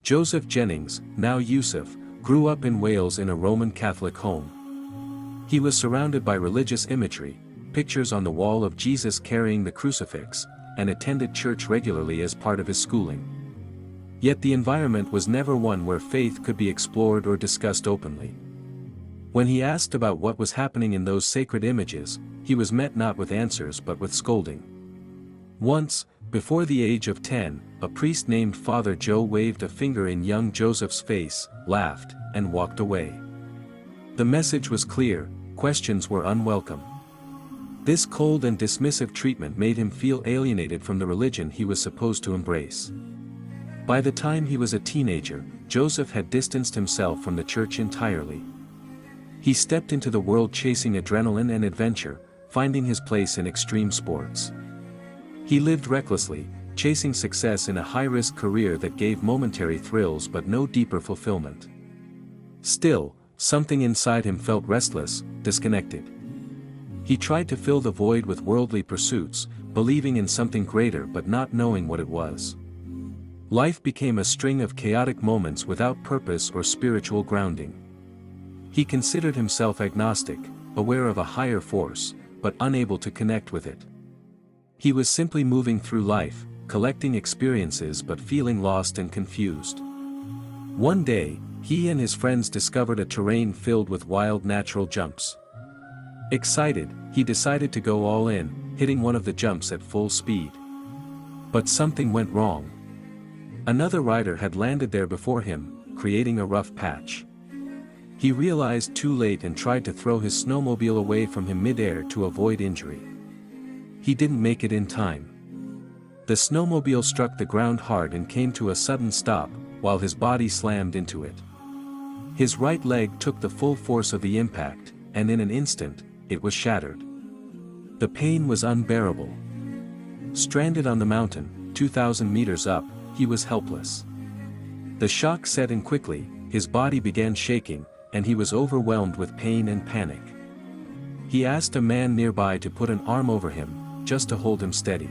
Joseph Jennings, now Yusuf, grew up in Wales in a Roman Catholic home. He was surrounded by religious imagery, pictures on the wall of Jesus carrying the crucifix, and attended church regularly as part of his schooling. Yet the environment was never one where faith could be explored or discussed openly. When he asked about what was happening in those sacred images, he was met not with answers but with scolding. Once, before the age of 10, a priest named Father Joe waved a finger in young Joseph's face, laughed, and walked away. The message was clear: questions were unwelcome. This cold and dismissive treatment made him feel alienated from the religion he was supposed to embrace. By the time he was a teenager, Joseph had distanced himself from the church entirely. He stepped into the world chasing adrenaline and adventure, finding his place in extreme sports. He lived recklessly, chasing success in a high-risk career that gave momentary thrills but no deeper fulfillment. Still, something inside him felt restless, disconnected. He tried to fill the void with worldly pursuits, believing in something greater but not knowing what it was. Life became a string of chaotic moments without purpose or spiritual grounding. He considered himself agnostic, aware of a higher force, but unable to connect with it. He was simply moving through life, collecting experiences but feeling lost and confused. One day, he and his friends discovered a terrain filled with wild natural jumps. Excited, he decided to go all in, hitting one of the jumps at full speed. But something went wrong. Another rider had landed there before him, creating a rough patch. He realized too late and tried to throw his snowmobile away from him mid-air to avoid injury. He didn't make it in time. The snowmobile struck the ground hard and came to a sudden stop, while his body slammed into it. His right leg took the full force of the impact, and in an instant, it was shattered. The pain was unbearable. Stranded on the mountain, 2,000 meters up, he was helpless. The shock set in quickly, his body began shaking, and he was overwhelmed with pain and panic. He asked a man nearby to put an arm over him, just to hold him steady.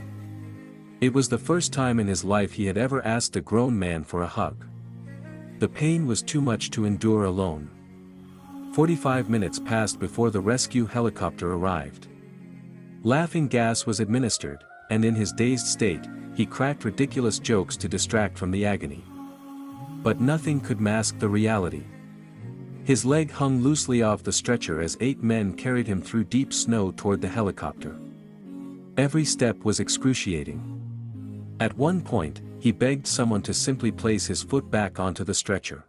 It was the first time in his life he had ever asked a grown man for a hug. The pain was too much to endure alone. 45 minutes passed before the rescue helicopter arrived. Laughing gas was administered, and in his dazed state, he cracked ridiculous jokes to distract from the agony. But nothing could mask the reality. His leg hung loosely off the stretcher as 8 men carried him through deep snow toward the helicopter. Every step was excruciating. At one point, he begged someone to simply place his foot back onto the stretcher.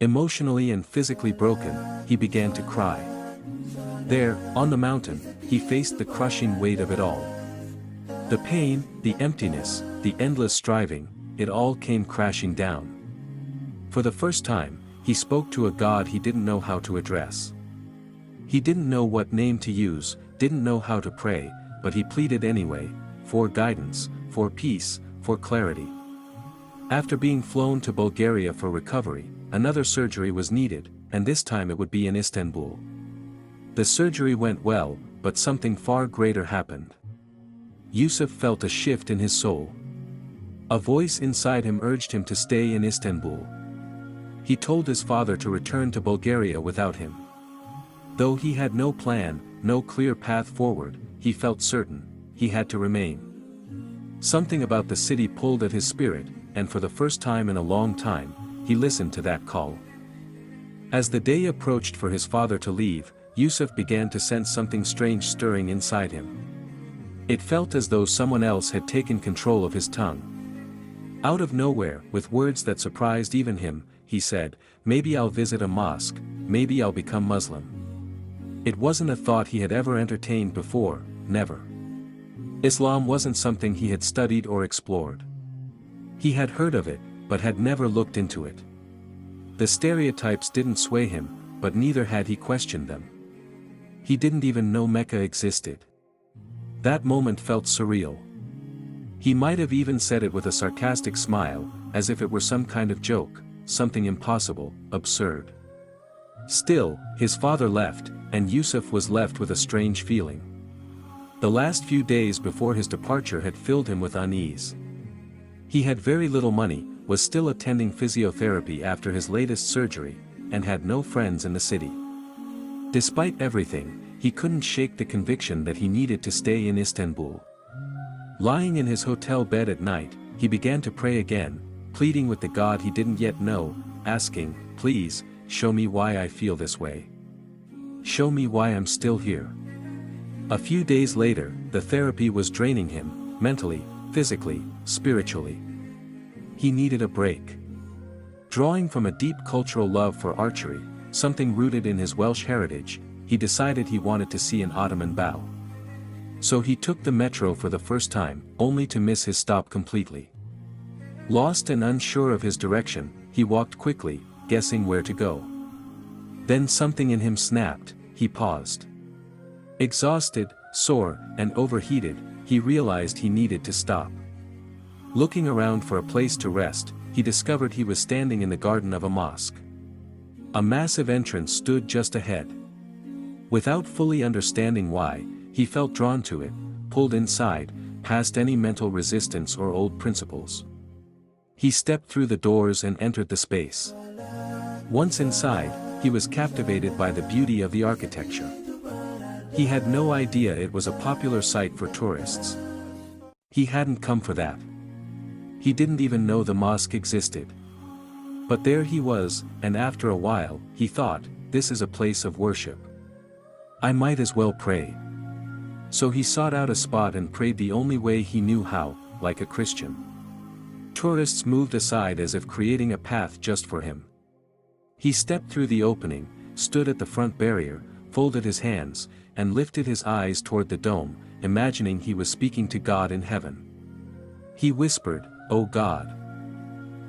Emotionally and physically broken, he began to cry. There, on the mountain, he faced the crushing weight of it all. The pain, the emptiness, the endless striving, it all came crashing down. For the first time, he spoke to a God he didn't know how to address. He didn't know what name to use, didn't know how to pray, but he pleaded anyway, for guidance, for peace, for clarity. After being flown to Bulgaria for recovery, another surgery was needed, and this time it would be in Istanbul. The surgery went well, but something far greater happened. Yusuf felt a shift in his soul. A voice inside him urged him to stay in Istanbul. He told his father to return to Bulgaria without him. Though he had no plan, no clear path forward, he felt certain, he had to remain. Something about the city pulled at his spirit, and for the first time in a long time, he listened to that call. As the day approached for his father to leave, Yusuf began to sense something strange stirring inside him. It felt as though someone else had taken control of his tongue. Out of nowhere, with words that surprised even him, he said, "Maybe I'll visit a mosque, maybe I'll become Muslim." It wasn't a thought he had ever entertained before, never. Islam wasn't something he had studied or explored. He had heard of it, but had never looked into it. The stereotypes didn't sway him, but neither had he questioned them. He didn't even know Mecca existed. That moment felt surreal. He might have even said it with a sarcastic smile, as if it were some kind of joke, something impossible, absurd. Still, his father left, and Yusuf was left with a strange feeling. The last few days before his departure had filled him with unease. He had very little money, was still attending physiotherapy after his latest surgery, and had no friends in the city. Despite everything, he couldn't shake the conviction that he needed to stay in Istanbul. Lying in his hotel bed at night, he began to pray again, pleading with the God he didn't yet know, asking, "Please, show me why I feel this way. Show me why I'm still here." A few days later, the therapy was draining him, mentally, physically, spiritually. He needed a break. Drawing from a deep cultural love for archery, something rooted in his Welsh heritage, he decided he wanted to see an Ottoman bow. So he took the metro for the first time, only to miss his stop completely. Lost and unsure of his direction, he walked quickly, guessing where to go. Then something in him snapped, he paused. Exhausted, sore, and overheated, he realized he needed to stop. Looking around for a place to rest, he discovered he was standing in the garden of a mosque. A massive entrance stood just ahead. Without fully understanding why, he felt drawn to it, pulled inside, past any mental resistance or old principles. He stepped through the doors and entered the space. Once inside, he was captivated by the beauty of the architecture. He had no idea it was a popular site for tourists. He hadn't come for that. He didn't even know the mosque existed. But there he was, and after a while, he thought, this is a place of worship. I might as well pray. So he sought out a spot and prayed the only way he knew how, like a Christian. Tourists moved aside as if creating a path just for him. He stepped through the opening, stood at the front barrier, folded his hands, and lifted his eyes toward the dome, imagining he was speaking to God in heaven. He whispered, "Oh God.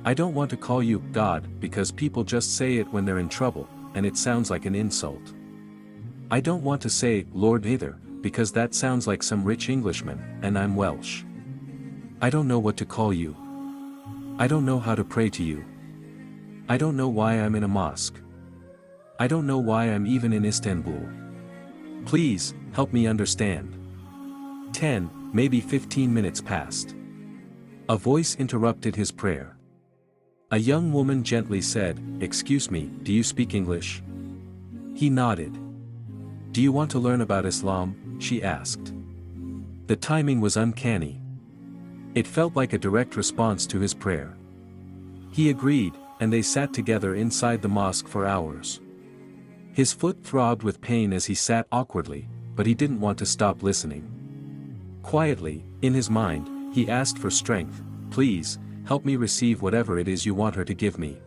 I don't want to call you God because people just say it when they're in trouble, and it sounds like an insult. I don't want to say Lord either, because that sounds like some rich Englishman, and I'm Welsh. I don't know what to call you. I don't know how to pray to you. I don't know why I'm in a mosque. I don't know why I'm even in Istanbul. Please, help me understand." 10, maybe 15 minutes passed. A voice interrupted his prayer. A young woman gently said, "Excuse me, do you speak English?" He nodded. "Do you want to learn about Islam?" she asked. The timing was uncanny. It felt like a direct response to his prayer. He agreed, and they sat together inside the mosque for hours. His foot throbbed with pain as he sat awkwardly, but he didn't want to stop listening. Quietly, in his mind, he asked for strength. "Please, help me receive whatever it is you want her to give me.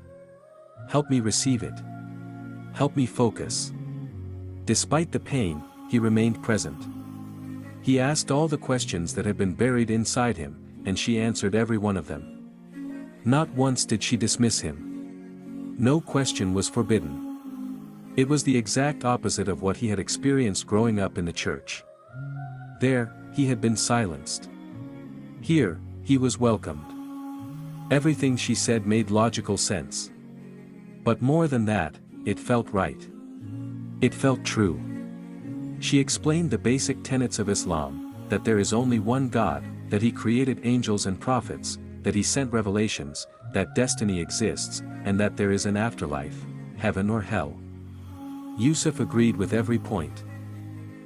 Help me receive it. Help me focus." Despite the pain, he remained present. He asked all the questions that had been buried inside him, and she answered every one of them. Not once did she dismiss him. No question was forbidden. It was the exact opposite of what he had experienced growing up in the church. There, he had been silenced. Here, he was welcomed. Everything she said made logical sense. But more than that, it felt right. It felt true. She explained the basic tenets of Islam, that there is only one God, that he created angels and prophets, that he sent revelations, that destiny exists, and that there is an afterlife, heaven or hell. Yusuf agreed with every point.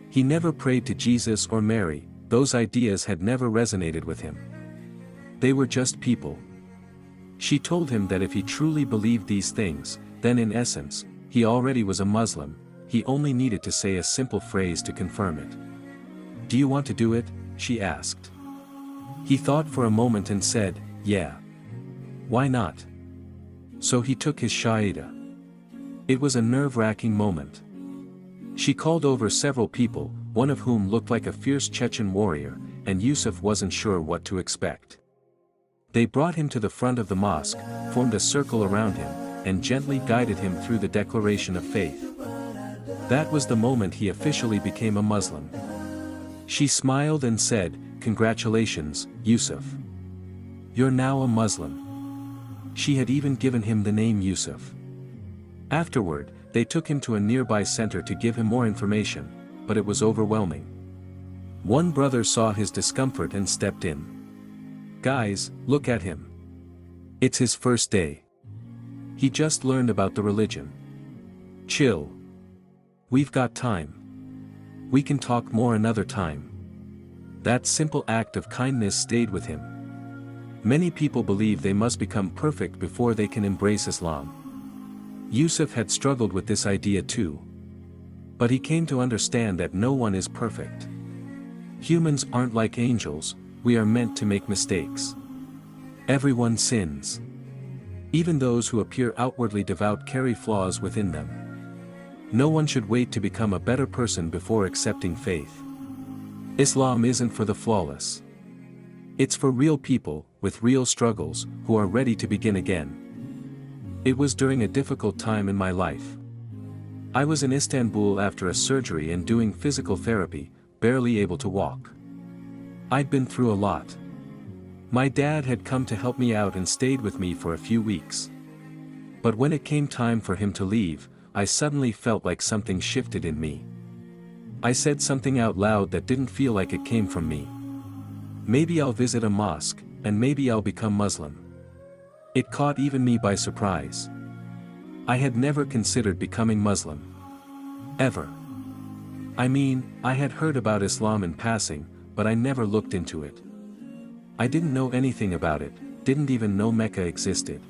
He never prayed to Jesus or Mary, those ideas had never resonated with him. They were just people. She told him that if he truly believed these things, then in essence, he already was a Muslim, he only needed to say a simple phrase to confirm it. "Do you want to do it?" she asked. He thought for a moment and said, "Yeah. Why not?" So he took his Shahada. It was a nerve-wracking moment. She called over several people, one of whom looked like a fierce Chechen warrior, and Yusuf wasn't sure what to expect. They brought him to the front of the mosque, formed a circle around him, and gently guided him through the declaration of faith. That was the moment he officially became a Muslim. She smiled and said, "Congratulations, Yusuf. You're now a Muslim." She had even given him the name Yusuf. Afterward, they took him to a nearby center to give him more information, but it was overwhelming. One brother saw his discomfort and stepped in. "Guys, look at him. It's his first day. He just learned about the religion. Chill. We've got time. We can talk more another time. That simple act of kindness stayed with him. Many people believe they must become perfect before they can embrace Islam. Yusuf had struggled with this idea too. But he came to understand that no one is perfect. Humans aren't like angels, we are meant to make mistakes. Everyone sins. Even those who appear outwardly devout carry flaws within them. No one should wait to become a better person before accepting faith. Islam isn't for the flawless. It's for real people, with real struggles, who are ready to begin again. It was during a difficult time in my life. I was in Istanbul after a surgery and doing physical therapy, barely able to walk. I'd been through a lot. My dad had come to help me out and stayed with me for a few weeks. But when it came time for him to leave, I suddenly felt like something shifted in me. I said something out loud that didn't feel like it came from me. Maybe I'll visit a mosque, and maybe I'll become Muslim. It caught even me by surprise. I had never considered becoming Muslim. Ever. I mean, I had heard about Islam in passing, but I never looked into it. I didn't know anything about it, didn't even know Mecca existed.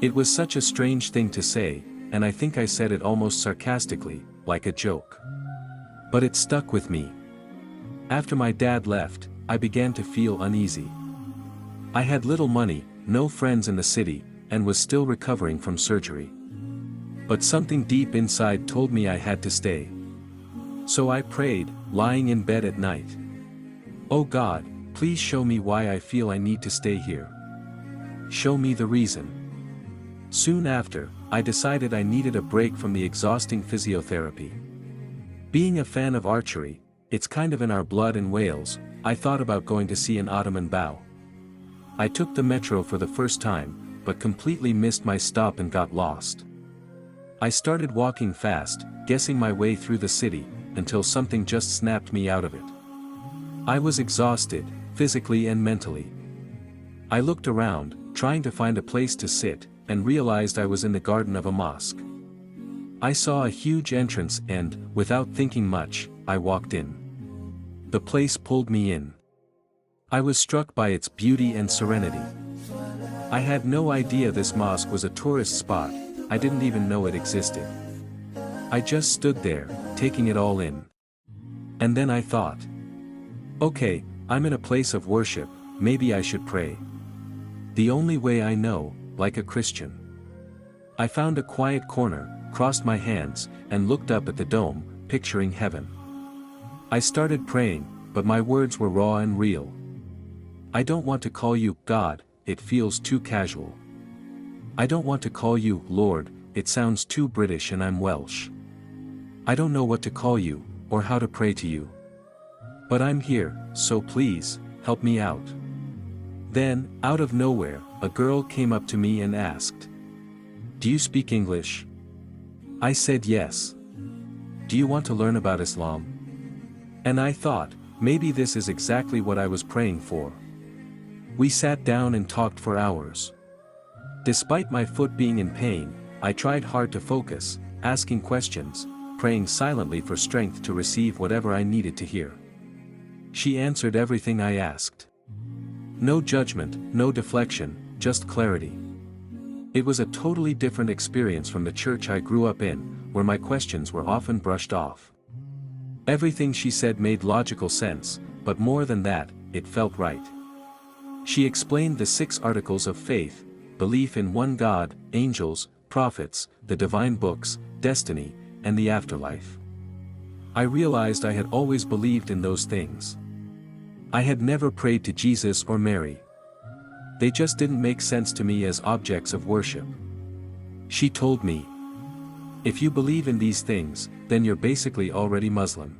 It was such a strange thing to say, and I think I said it almost sarcastically, like a joke. But it stuck with me. After my dad left, I began to feel uneasy. I had little money, no friends in the city, and was still recovering from surgery. But something deep inside told me I had to stay. So I prayed, lying in bed at night. Oh God, please show me why I feel I need to stay here. Show me the reason. Soon after, I decided I needed a break from the exhausting physiotherapy. Being a fan of archery, it's kind of in our blood in Wales, I thought about going to see an Ottoman bow. I took the metro for the first time, but completely missed my stop and got lost. I started walking fast, guessing my way through the city, until something just snapped me out of it. I was exhausted, physically and mentally. I looked around, trying to find a place to sit, and realized I was in the garden of a mosque. I saw a huge entrance and, without thinking much, I walked in. The place pulled me in. I was struck by its beauty and serenity. I had no idea this mosque was a tourist spot, I didn't even know it existed. I just stood there, taking it all in. And then I thought, okay, I'm in a place of worship, maybe I should pray. The only way I know, like a Christian. I found a quiet corner, crossed my hands, and looked up at the dome, picturing heaven. I started praying, but my words were raw and real. I don't want to call you God, it feels too casual. I don't want to call you Lord, it sounds too British and I'm Welsh. I don't know what to call you, or how to pray to you. But I'm here, so please, help me out. Then, out of nowhere, a girl came up to me and asked, "Do you speak English?" I said yes. "Do you want to learn about Islam?" And I thought, maybe this is exactly what I was praying for. We sat down and talked for hours. Despite my foot being in pain, I tried hard to focus, asking questions, praying silently for strength to receive whatever I needed to hear. She answered everything I asked. No judgment, no deflection, just clarity. It was a totally different experience from the church I grew up in, where my questions were often brushed off. Everything she said made logical sense, but more than that, it felt right. She explained the 6 articles of faith: belief in one God, angels, prophets, the divine books, destiny, and the afterlife. I realized I had always believed in those things. I had never prayed to Jesus or Mary. They just didn't make sense to me as objects of worship. She told me, "If you believe in these things, then you're basically already Muslim.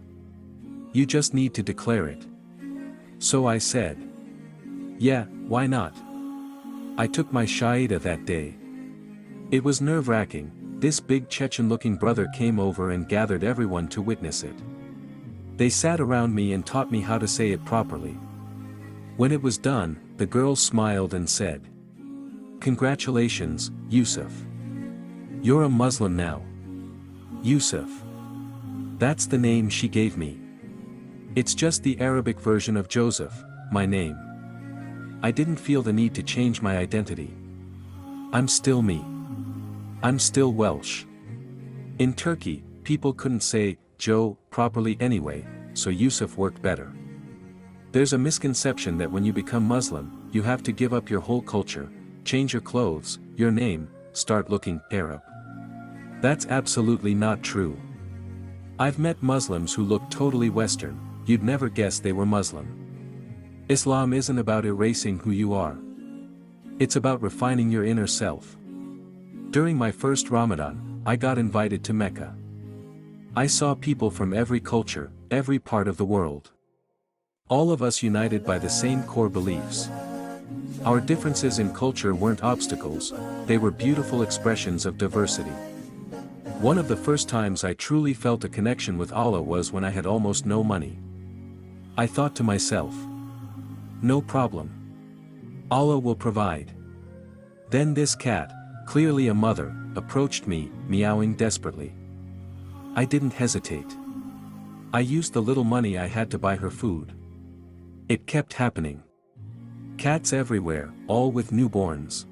You just need to declare it." So I said, "Yeah, why not?" I took my Shahada that day. It was nerve-wracking. This big Chechen-looking brother came over and gathered everyone to witness it. They sat around me and taught me how to say it properly. When it was done, the girl smiled and said, Congratulations, Yusuf. You're a Muslim now. Yusuf. That's the name she gave me. It's just the Arabic version of Joseph, my name. I didn't feel the need to change my identity. I'm still me. I'm still Welsh. In Turkey, people couldn't say Joe properly anyway, so Yusuf worked better. There's a misconception that when you become Muslim, you have to give up your whole culture, change your clothes, your name, start looking Arab. That's absolutely not true. I've met Muslims who look totally Western, you'd never guess they were Muslim. Islam isn't about erasing who you are. It's about refining your inner self. During my first Ramadan, I got invited to Mecca. I saw people from every culture, every part of the world. All of us united by the same core beliefs. Our differences in culture weren't obstacles, they were beautiful expressions of diversity. One of the first times I truly felt a connection with Allah was when I had almost no money. I thought to myself, no problem. Allah will provide. Then this cat, clearly a mother, approached me, meowing desperately. I didn't hesitate. I used the little money I had to buy her food. It kept happening. Cats everywhere, all with newborns.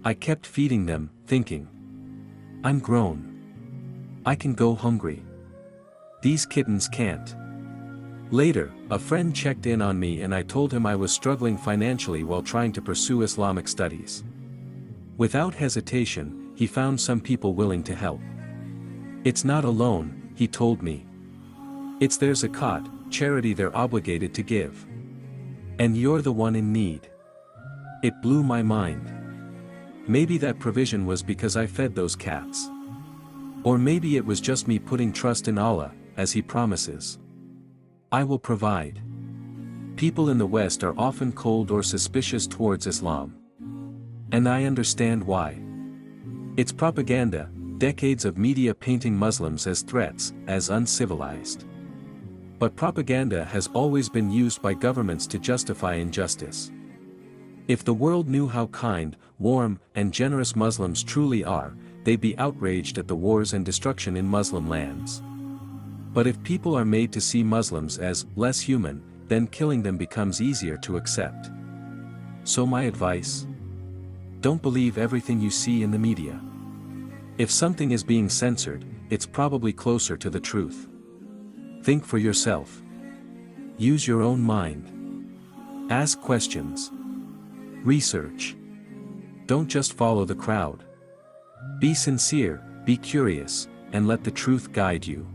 I kept feeding them, thinking, I'm grown. I can go hungry. These kittens can't. Later, a friend checked in on me and I told him I was struggling financially while trying to pursue Islamic studies. Without hesitation, he found some people willing to help. It's not a loan, he told me. It's their zakat, charity they're obligated to give. And you're the one in need. It blew my mind. Maybe that provision was because I fed those cats. Or maybe it was just me putting trust in Allah, as He promises. I will provide. People in the West are often cold or suspicious towards Islam. And I understand why. It's propaganda, decades of media painting Muslims as threats, as uncivilized. But propaganda has always been used by governments to justify injustice. If the world knew how kind, warm, and generous Muslims truly are, they'd be outraged at the wars and destruction in Muslim lands. But if people are made to see Muslims as less human, then killing them becomes easier to accept. So my advice? Don't believe everything you see in the media. If something is being censored, it's probably closer to the truth. Think for yourself. Use your own mind. Ask questions. Research. Don't just follow the crowd. Be sincere, be curious, and let the truth guide you.